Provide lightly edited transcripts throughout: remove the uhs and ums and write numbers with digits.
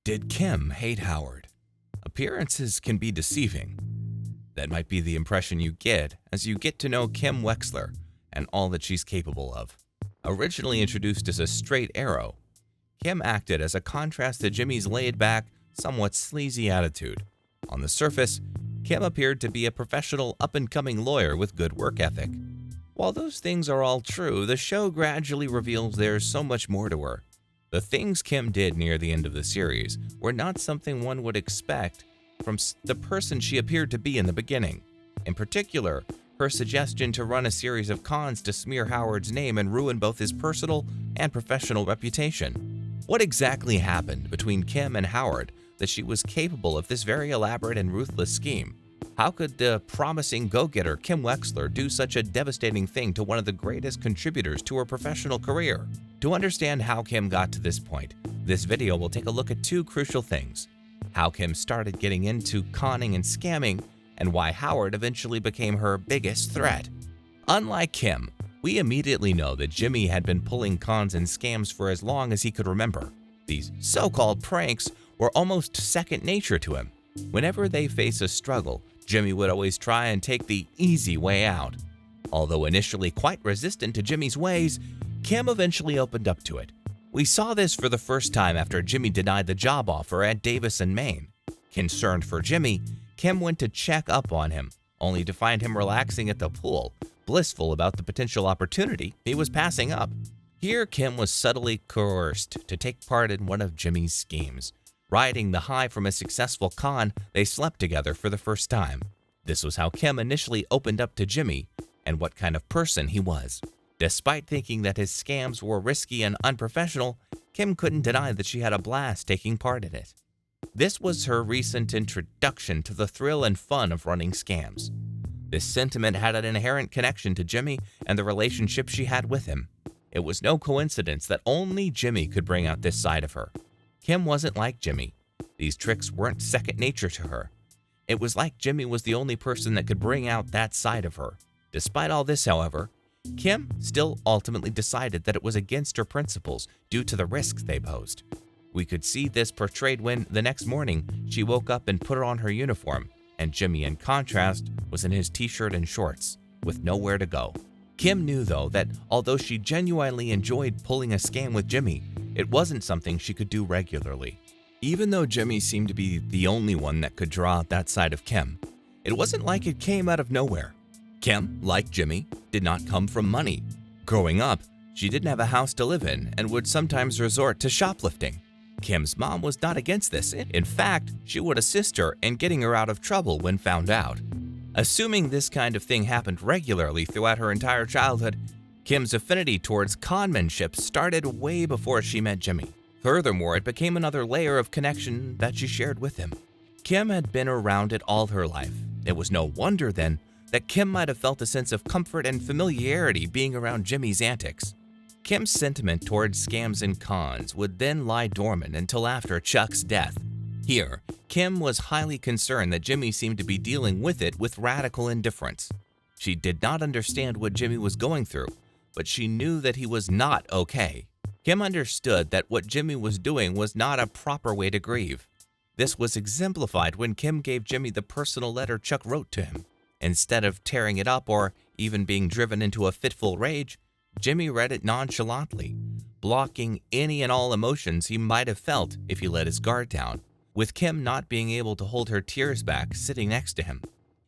Did Kim hate Howard? Appearances can be deceiving. That might be the impression you get as you get to know Kim Wexler and all that she's capable of. Originally introduced as a straight arrow, Kim acted as a contrast to Jimmy's laid-back, somewhat sleazy attitude. On the surface, Kim appeared to be a professional up-and-coming lawyer with good work ethic. While those things are all true, the show gradually reveals there's so much more to her. The things Kim did near the end of the series were not something one would expect from the person she appeared to be in the beginning. In particular, her suggestion to run a series of cons to smear Howard's name and ruin both his personal and professional reputation. What exactly happened between Kim and Howard that she was capable of this very elaborate and ruthless scheme? How could the promising go-getter Kim Wexler do such a devastating thing to one of the greatest contributors to her professional career? To understand how Kim got to this point, this video will take a look at two crucial things: how Kim started getting into conning and scamming, and why Howard eventually became her biggest threat. Unlike Kim, we immediately know that Jimmy had been pulling cons and scams for as long as he could remember. These so-called pranks were almost second nature to him. Whenever they face a struggle, Jimmy would always try and take the easy way out. Although initially quite resistant to Jimmy's ways, Kim eventually opened up to it. We saw this for the first time after Jimmy denied the job offer at Davis in Maine. Concerned for Jimmy, Kim went to check up on him, only to find him relaxing at the pool, blissful about the potential opportunity he was passing up. Here, Kim was subtly coerced to take part in one of Jimmy's schemes. Riding the high from a successful con, they slept together for the first time. This was how Kim initially opened up to Jimmy and what kind of person he was. Despite thinking that his scams were risky and unprofessional, Kim couldn't deny that she had a blast taking part in it. This was her recent introduction to the thrill and fun of running scams. This sentiment had an inherent connection to Jimmy and the relationship she had with him. It was no coincidence that only Jimmy could bring out this side of her. Kim wasn't like Jimmy. These tricks weren't second nature to her. It was like Jimmy was the only person that could bring out that side of her. Despite all this, however, Kim still ultimately decided that it was against her principles due to the risks they posed. We could see this portrayed when, the next morning, she woke up and put on her uniform, and Jimmy, in contrast, was in his t-shirt and shorts, with nowhere to go. Kim knew, though, that although she genuinely enjoyed pulling a scam with Jimmy, it wasn't something she could do regularly. Even though Jimmy seemed to be the only one that could draw out that side of Kim, it wasn't like it came out of nowhere. Kim, like Jimmy, did not come from money. Growing up, she didn't have a house to live in and would sometimes resort to shoplifting. Kim's mom was not against this. In fact, she would assist her in getting her out of trouble when found out. Assuming this kind of thing happened regularly throughout her entire childhood, Kim's affinity towards conmanship started way before she met Jimmy. Furthermore, it became another layer of connection that she shared with him. Kim had been around it all her life. It was no wonder, then, that Kim might have felt a sense of comfort and familiarity being around Jimmy's antics. Kim's sentiment towards scams and cons would then lie dormant until after Chuck's death. Here, Kim was highly concerned that Jimmy seemed to be dealing with it with radical indifference. She did not understand what Jimmy was going through, but she knew that he was not okay. Kim understood that what Jimmy was doing was not a proper way to grieve. This was exemplified when Kim gave Jimmy the personal letter Chuck wrote to him. Instead of tearing it up or even being driven into a fitful rage, Jimmy read it nonchalantly, blocking any and all emotions he might have felt if he let his guard down. With Kim not being able to hold her tears back sitting next to him,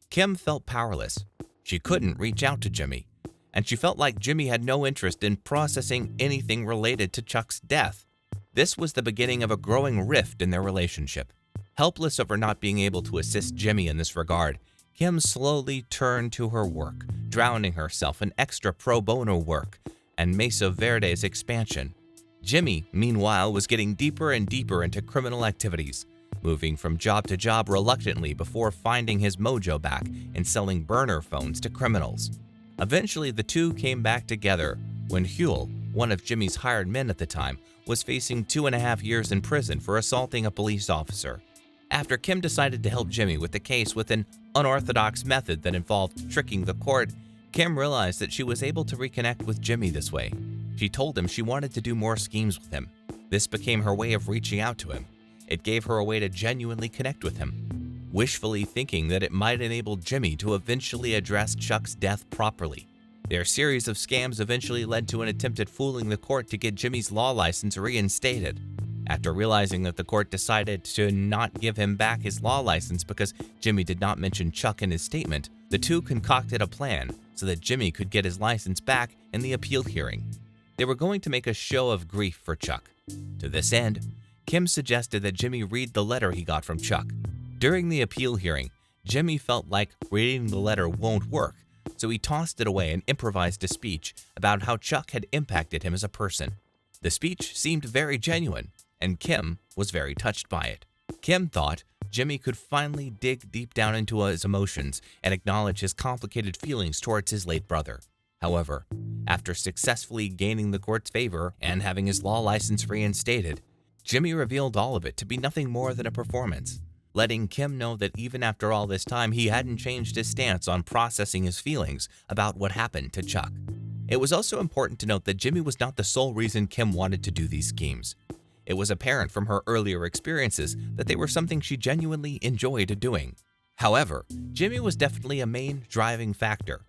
Kim felt powerless. She couldn't reach out to Jimmy, and she felt like Jimmy had no interest in processing anything related to Chuck's death. This was the beginning of a growing rift in their relationship. Helpless over not being able to assist Jimmy in this regard, Kim slowly turned to her work, drowning herself in extra pro bono work and Mesa Verde's expansion. Jimmy, meanwhile, was getting deeper and deeper into criminal activities, moving from job to job reluctantly before finding his mojo back and selling burner phones to criminals. Eventually, the two came back together when Huel, one of Jimmy's hired men at the time, was facing 2.5 years in prison for assaulting a police officer. After Kim decided to help Jimmy with the case with an unorthodox method that involved tricking the court, Kim realized that she was able to reconnect with Jimmy this way. She told him she wanted to do more schemes with him. This became her way of reaching out to him. It gave her a way to genuinely connect with him, wishfully thinking that it might enable Jimmy to eventually address Chuck's death properly. Their series of scams eventually led to an attempt at fooling the court to get Jimmy's law license reinstated. After realizing that the court decided to not give him back his law license because Jimmy did not mention Chuck in his statement, the two concocted a plan so that Jimmy could get his license back in the appeal hearing. They were going to make a show of grief for Chuck. To this end, Kim suggested that Jimmy read the letter he got from Chuck. During the appeal hearing, Jimmy felt like reading the letter won't work, so he tossed it away and improvised a speech about how Chuck had impacted him as a person. The speech seemed very genuine, and Kim was very touched by it. Kim thought Jimmy could finally dig deep down into his emotions and acknowledge his complicated feelings towards his late brother. However, after successfully gaining the court's favor and having his law license reinstated, Jimmy revealed all of it to be nothing more than a performance, letting Kim know that even after all this time, he hadn't changed his stance on processing his feelings about what happened to Chuck. It was also important to note that Jimmy was not the sole reason Kim wanted to do these schemes. It was apparent from her earlier experiences that they were something she genuinely enjoyed doing. However, Jimmy was definitely a main driving factor.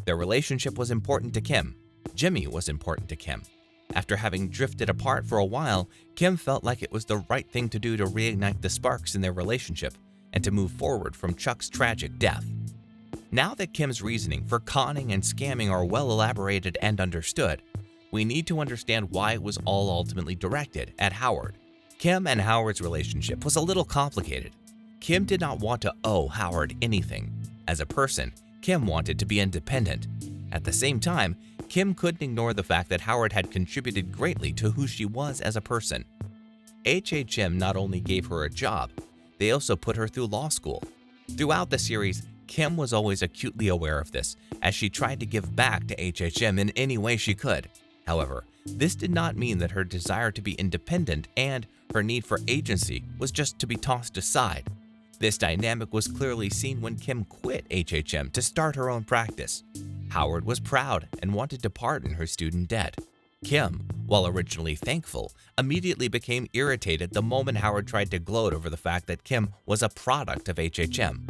Their relationship was important to Kim. Jimmy was important to Kim. After having drifted apart for a while, Kim felt like it was the right thing to do to reignite the sparks in their relationship and to move forward from Chuck's tragic death. Now that Kim's reasoning for conning and scamming are well elaborated and understood, we need to understand why it was all ultimately directed at Howard. Kim and Howard's relationship was a little complicated. Kim did not want to owe Howard anything. As a person, Kim wanted to be independent. At the same time, Kim couldn't ignore the fact that Howard had contributed greatly to who she was as a person. HHM not only gave her a job, they also put her through law school. Throughout the series, Kim was always acutely aware of this, as she tried to give back to HHM in any way she could. However, this did not mean that her desire to be independent and her need for agency was just to be tossed aside. This dynamic was clearly seen when Kim quit HHM to start her own practice. Howard was proud and wanted to pardon her student debt. Kim, while originally thankful, immediately became irritated the moment Howard tried to gloat over the fact that Kim was a product of HHM.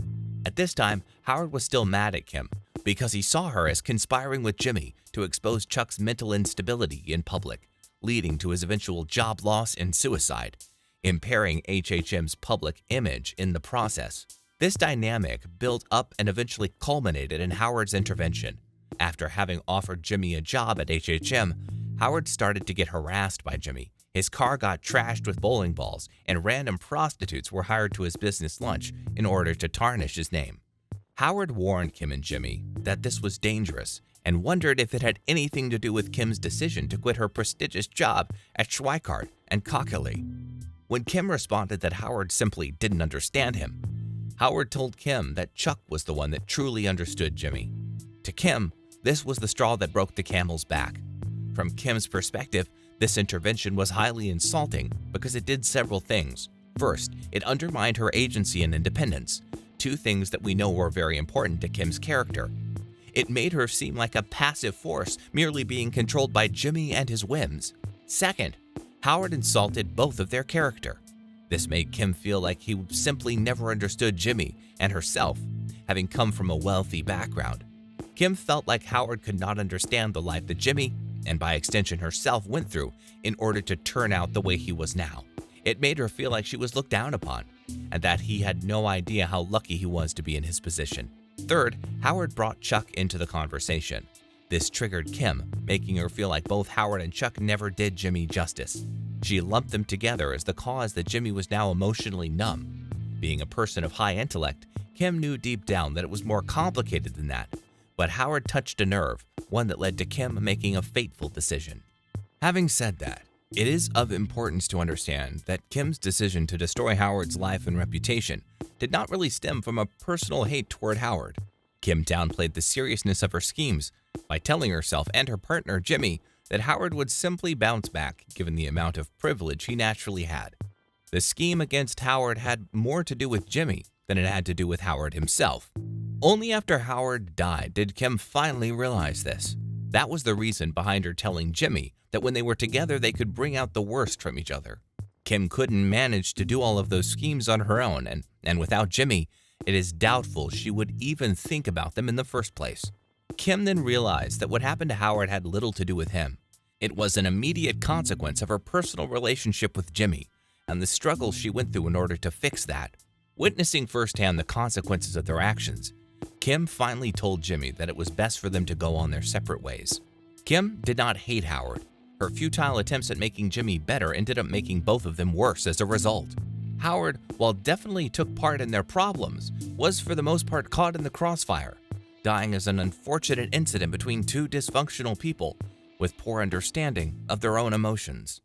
At this time, Howard was still mad at Kim because he saw her as conspiring with Jimmy to expose Chuck's mental instability in public, leading to his eventual job loss and suicide, impairing HHM's public image in the process. This dynamic built up and eventually culminated in Howard's intervention. After having offered Jimmy a job at HHM, Howard started to get harassed by Jimmy. His car got trashed with bowling balls, and random prostitutes were hired to his business lunch in order to tarnish his name. Howard warned Kim and Jimmy that this was dangerous and wondered if it had anything to do with Kim's decision to quit her prestigious job at Schweikart and Kokele. When Kim responded that Howard simply didn't understand him, Howard told Kim that Chuck was the one that truly understood Jimmy. To Kim, this was the straw that broke the camel's back. From Kim's perspective, this intervention was highly insulting because it did several things. First, it undermined her agency and independence, two things that we know were very important to Kim's character. It made her seem like a passive force, merely being controlled by Jimmy and his whims. Second, Howard insulted both of their character. This made Kim feel like he simply never understood Jimmy and herself, having come from a wealthy background. Kim felt like Howard could not understand the life that Jimmy, and by extension herself, went through in order to turn out the way he was now. It made her feel like she was looked down upon, and that he had no idea how lucky he was to be in his position. Third, Howard brought Chuck into the conversation. This triggered Kim, making her feel like both Howard and Chuck never did Jimmy justice. She lumped them together as the cause that Jimmy was now emotionally numb. Being a person of high intellect, Kim knew deep down that it was more complicated than that, but Howard touched a nerve, one that led to Kim making a fateful decision. Having said that, it is of importance to understand that Kim's decision to destroy Howard's life and reputation did not really stem from a personal hate toward Howard. Kim downplayed the seriousness of her schemes by telling herself and her partner Jimmy that Howard would simply bounce back given the amount of privilege he naturally had. The scheme against Howard had more to do with Jimmy than it had to do with Howard himself. Only after Howard died did Kim finally realize this. That was the reason behind her telling Jimmy that when they were together they could bring out the worst from each other. Kim couldn't manage to do all of those schemes on her own, and without Jimmy, it is doubtful she would even think about them in the first place. Kim then realized that what happened to Howard had little to do with him. It was an immediate consequence of her personal relationship with Jimmy and the struggle she went through in order to fix that. Witnessing firsthand the consequences of their actions, Kim finally told Jimmy that it was best for them to go on their separate ways. Kim did not hate Howard. Her futile attempts at making Jimmy better ended up making both of them worse as a result. Howard, while definitely took part in their problems, was for the most part caught in the crossfire, dying as an unfortunate incident between two dysfunctional people with poor understanding of their own emotions.